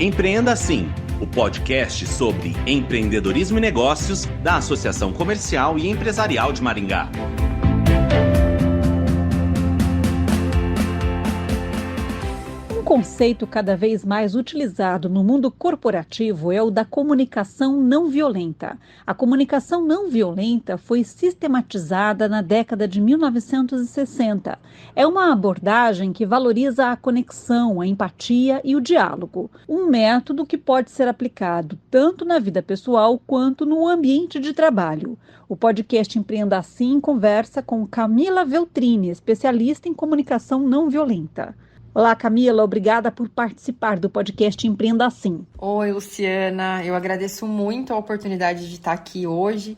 Empreenda Assim, o podcast sobre empreendedorismo e negócios da Associação Comercial e Empresarial de Maringá. Um conceito cada vez mais utilizado no mundo corporativo é o da comunicação não violenta. A comunicação não violenta foi sistematizada na década de 1960. É uma abordagem que valoriza a conexão, a empatia e o diálogo. Um método que pode ser aplicado tanto na vida pessoal quanto no ambiente de trabalho. O podcast Empreenda Assim conversa com Camila Veltrini, especialista em comunicação não violenta. Olá, Camila, obrigada por participar do podcast Empreenda Assim. Oi, Luciana, eu agradeço muito a oportunidade de estar aqui hoje,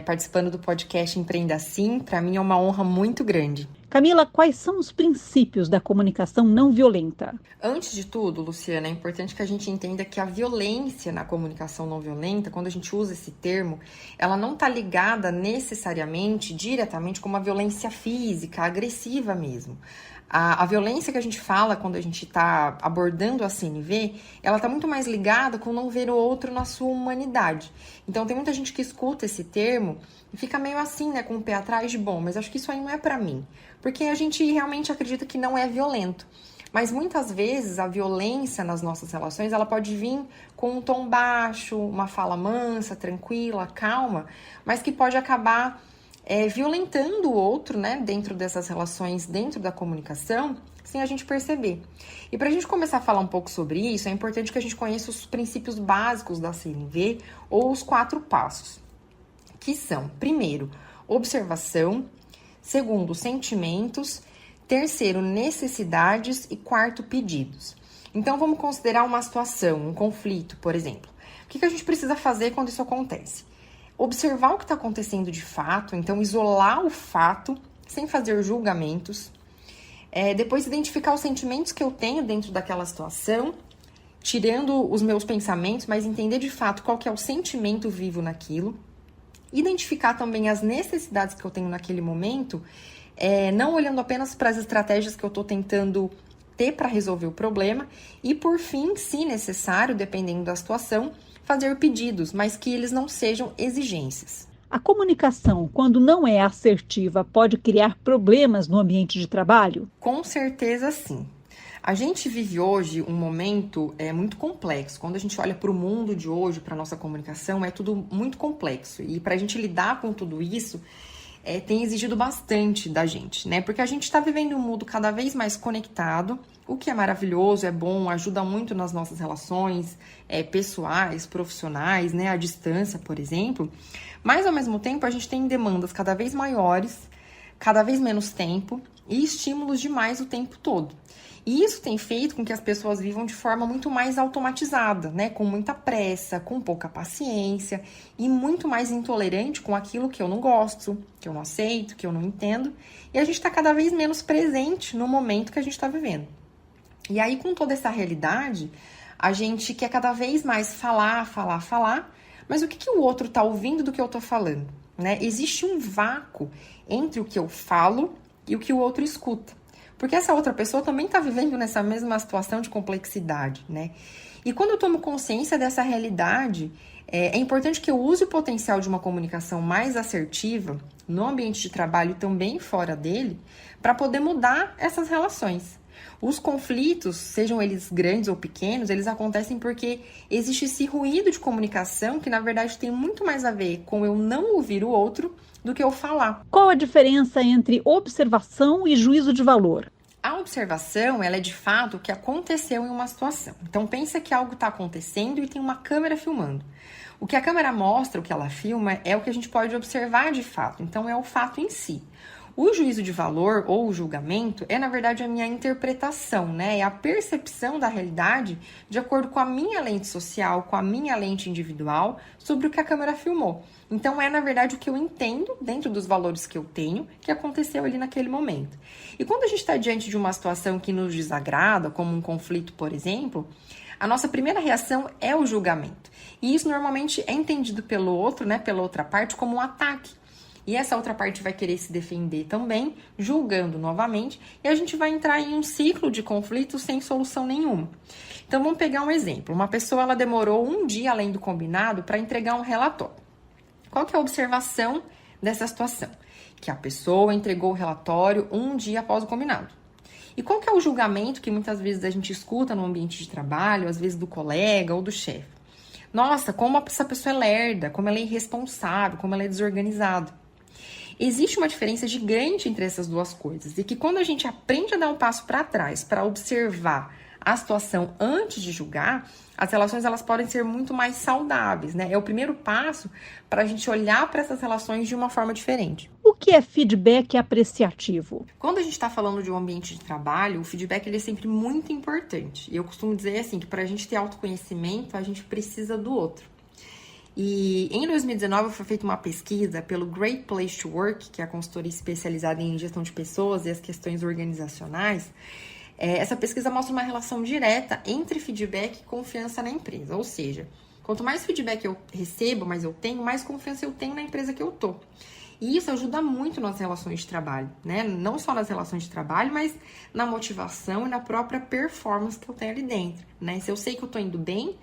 participando do podcast Empreenda Assim. Para mim é uma honra muito grande. Camila, quais são os princípios da comunicação não violenta? Antes de tudo, Luciana, é importante que a gente entenda que a violência na comunicação não violenta, quando a gente usa esse termo, ela não está ligada necessariamente, diretamente, com uma violência física, agressiva mesmo. A violência que a gente fala quando a gente está abordando a CNV, ela está muito mais ligada com não ver o outro na sua humanidade. Então, tem muita gente que escuta esse termo e fica meio assim, né, com o pé atrás de, bom, mas acho que isso aí não é para mim. Porque a gente realmente acredita que não é violento. Mas muitas vezes a violência nas nossas relações, ela pode vir com um tom baixo, uma fala mansa, tranquila, calma, mas que pode acabar violentando o outro, né, dentro dessas relações, dentro da comunicação, sem a gente perceber. E para a gente começar a falar um pouco sobre isso, é importante que a gente conheça os princípios básicos da CNV, ou os 4 passos, que são, primeiro, observação, segundo, sentimentos, terceiro, necessidades e quarto, pedidos. Então, vamos considerar uma situação, um conflito, por exemplo. O que a gente precisa fazer quando isso acontece? Observar o que está acontecendo de fato, então isolar o fato, sem fazer julgamentos. Depois identificar os sentimentos que eu tenho dentro daquela situação, tirando os meus pensamentos, mas entender de fato qual que é o sentimento vivo naquilo. Identificar também as necessidades que eu tenho naquele momento, não olhando apenas para as estratégias que eu estou tentando ter para resolver o problema. E por fim, se necessário, dependendo da situação, fazer pedidos, mas que eles não sejam exigências. A comunicação, quando não é assertiva, pode criar problemas no ambiente de trabalho? Com certeza, sim. A gente vive hoje um momento muito complexo. Quando a gente olha para o mundo de hoje, para a nossa comunicação, é tudo muito complexo. E para a gente lidar com tudo isso, tem exigido bastante da gente, né? Porque a gente está vivendo um mundo cada vez mais conectado, o que é maravilhoso, é bom, ajuda muito nas nossas relações pessoais, profissionais, né? À distância, por exemplo. Mas, ao mesmo tempo, a gente tem demandas cada vez maiores, cada vez menos tempo e estímulos demais o tempo todo. E isso tem feito com que as pessoas vivam de forma muito mais automatizada, né? Com muita pressa, com pouca paciência e muito mais intolerante com aquilo que eu não gosto, que eu não aceito, que eu não entendo. E a gente está cada vez menos presente no momento que a gente está vivendo. E aí, com toda essa realidade, a gente quer cada vez mais falar, mas o que o outro está ouvindo do que eu estou falando, né? Existe um vácuo entre o que eu falo e o que o outro escuta. Porque essa outra pessoa também está vivendo nessa mesma situação de complexidade, né? E quando eu tomo consciência dessa realidade, é importante que eu use o potencial de uma comunicação mais assertiva no ambiente de trabalho e também fora dele, para poder mudar essas relações. Os conflitos, sejam eles grandes ou pequenos, eles acontecem porque existe esse ruído de comunicação que, na verdade, tem muito mais a ver com eu não ouvir o outro do que eu falar. Qual a diferença entre observação e juízo de valor? A observação, ela é de fato o que aconteceu em uma situação. Então, pensa que algo está acontecendo e tem uma câmera filmando. O que a câmera mostra, o que ela filma, é o que a gente pode observar de fato. Então, é o fato em si. O juízo de valor ou o julgamento é, na verdade, a minha interpretação, né? É a percepção da realidade de acordo com a minha lente social, com a minha lente individual, sobre o que a câmera filmou. Então, é, na verdade, o que eu entendo, dentro dos valores que eu tenho, que aconteceu ali naquele momento. E quando a gente está diante de uma situação que nos desagrada, como um conflito, por exemplo, a nossa primeira reação é o julgamento. E isso, normalmente, é entendido pelo outro, né, pela outra parte, como um ataque. e essa outra parte vai querer se defender também, julgando novamente, e a gente vai entrar em um ciclo de conflito sem solução nenhuma. Então, vamos pegar um exemplo. Uma pessoa, ela demorou um dia além do combinado para entregar um relatório. Qual que é a observação dessa situação? Que a pessoa entregou o relatório um dia após o combinado. E qual que é o julgamento que muitas vezes a gente escuta no ambiente de trabalho, às vezes do colega ou do chefe? Nossa, como essa pessoa é lerda, como ela é irresponsável, como ela é desorganizada. Existe uma diferença gigante entre essas duas coisas, e que quando a gente aprende a dar um passo para trás, para observar a situação antes de julgar, as relações elas podem ser muito mais saudáveis, né? É o primeiro passo para a gente olhar para essas relações de uma forma diferente. O que é feedback apreciativo? Quando a gente está falando de um ambiente de trabalho, o feedback ele é sempre muito importante. E eu costumo dizer assim, que para a gente ter autoconhecimento, a gente precisa do outro. E em 2019 foi feita uma pesquisa pelo Great Place to Work, que é a consultoria especializada em gestão de pessoas e as questões organizacionais. Essa pesquisa mostra uma relação direta entre feedback e confiança na empresa. Ou seja, quanto mais feedback eu recebo, mais eu tenho, mais confiança eu tenho na empresa que eu tô. E isso ajuda muito nas relações de trabalho, né? Não só nas relações de trabalho, mas na motivação e na própria performance que eu tenho ali dentro, né? Se eu sei que eu tô indo bem,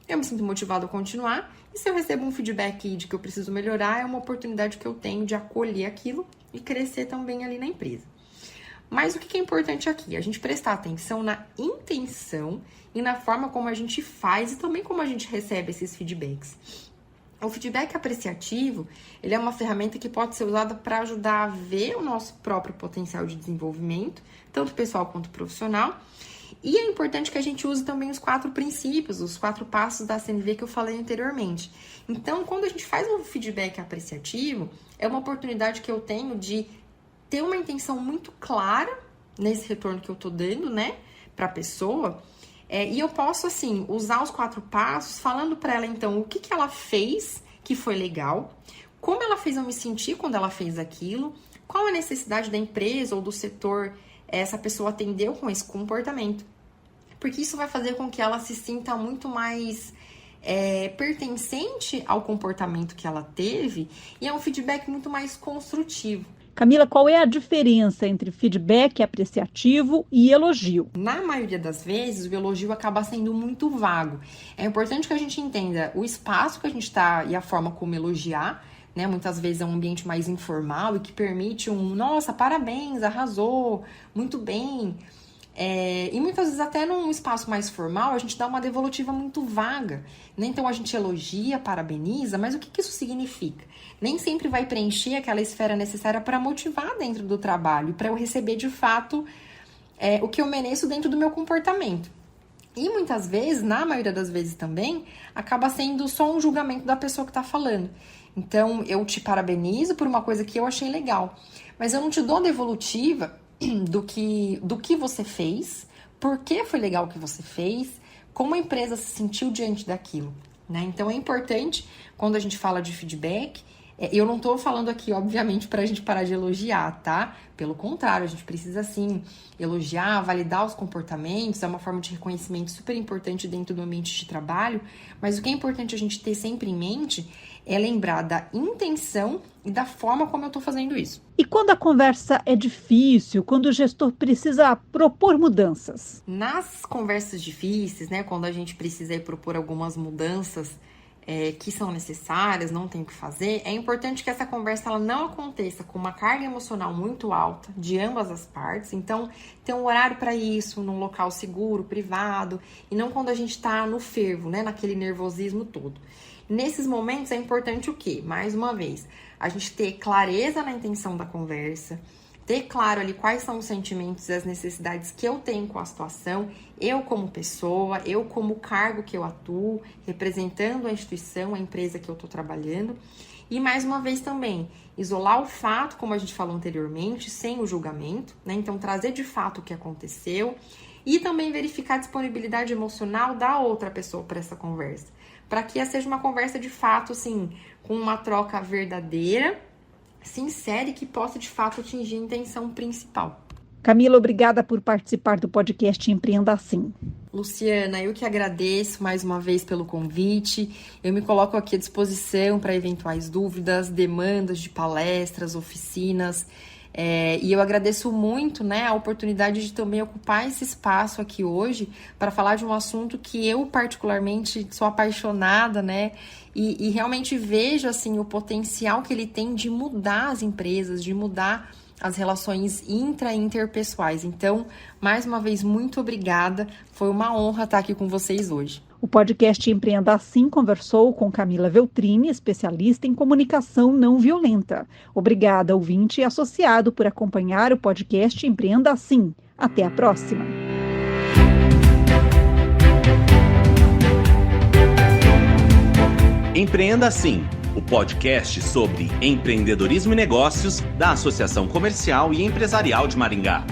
eu me sinto motivado a continuar. E se eu recebo um feedback de que eu preciso melhorar, é uma oportunidade que eu tenho de acolher aquilo e crescer também ali na empresa. Mas o que é importante aqui? A gente prestar atenção na intenção e na forma como a gente faz e também como a gente recebe esses feedbacks. O feedback apreciativo, ele é uma ferramenta que pode ser usada para ajudar a ver o nosso próprio potencial de desenvolvimento, tanto pessoal quanto profissional. E é importante que a gente use também os 4 princípios, os 4 passos da CNV que eu falei anteriormente. Então, quando a gente faz um feedback apreciativo, é uma oportunidade que eu tenho de ter uma intenção muito clara nesse retorno que eu tô dando, né, para a pessoa. E eu posso, assim, usar os 4 passos, falando para ela, então, o que ela fez que foi legal, como ela fez eu me sentir quando ela fez aquilo, qual a necessidade da empresa ou do setor essa pessoa atendeu com esse comportamento. Porque isso vai fazer com que ela se sinta muito mais pertencente ao comportamento que ela teve, e é um feedback muito mais construtivo. Camila, qual é a diferença entre feedback apreciativo e elogio? Na maioria das vezes, o elogio acaba sendo muito vago. É importante que a gente entenda o espaço que a gente está e a forma como elogiar, né? Muitas vezes é um ambiente mais informal e que permite nossa, parabéns, arrasou, muito bem. E muitas vezes até num espaço mais formal, a gente dá uma devolutiva muito vaga, né? Então a gente elogia, parabeniza, mas o que isso significa? Nem sempre vai preencher aquela esfera necessária para motivar dentro do trabalho, para eu receber de fato o que eu mereço dentro do meu comportamento. E muitas vezes, na maioria das vezes também, acaba sendo só um julgamento da pessoa que está falando. Então, eu te parabenizo por uma coisa que eu achei legal, mas eu não te dou devolutiva do que você fez, por que foi legal o que você fez, como a empresa se sentiu diante daquilo, né? Então, é importante, quando a gente fala de feedback, eu não tô falando aqui, obviamente, pra gente parar de elogiar, tá? Pelo contrário, a gente precisa, sim, elogiar, validar os comportamentos, é uma forma de reconhecimento super importante dentro do ambiente de trabalho, mas o que é importante a gente ter sempre em mente é lembrar da intenção e da forma como eu tô fazendo isso. E quando a conversa é difícil, quando o gestor precisa propor mudanças? Nas conversas difíceis, né, quando a gente precisa ir propor algumas mudanças que são necessárias, não tem o que fazer, é importante que essa conversa ela não aconteça com uma carga emocional muito alta de ambas as partes. Então, ter um horário para isso, num local seguro, privado, e não quando a gente está no fervo, né, naquele nervosismo todo. Nesses momentos é importante o quê? Mais uma vez, a gente ter clareza na intenção da conversa, ter claro ali quais são os sentimentos e as necessidades que eu tenho com a situação, eu como pessoa, eu como cargo que eu atuo, representando a instituição, a empresa que eu estou trabalhando. E mais uma vez também, isolar o fato, como a gente falou anteriormente, sem o julgamento, né? Então trazer de fato o que aconteceu e também verificar a disponibilidade emocional da outra pessoa para essa conversa, para que essa seja uma conversa de fato, assim, com uma troca verdadeira, sincera e que possa de fato atingir a intenção principal. Camila, obrigada por participar do podcast Empreenda Assim. Luciana, eu que agradeço mais uma vez pelo convite. Eu me coloco aqui à disposição para eventuais dúvidas, demandas de palestras, oficinas. E eu agradeço muito, a oportunidade de também ocupar esse espaço aqui hoje para falar de um assunto que eu particularmente sou apaixonada, e realmente vejo assim o potencial que ele tem de mudar as empresas, de mudar as relações intra e interpessoais. Então, mais uma vez, muito obrigada. Foi uma honra estar aqui com vocês hoje. O podcast Empreenda Assim conversou com Camila Veltrini, especialista em comunicação não violenta. Obrigada, ouvinte e associado, por acompanhar o podcast Empreenda Assim. Até a próxima. Empreenda Assim, o podcast sobre empreendedorismo e negócios da Associação Comercial e Empresarial de Maringá.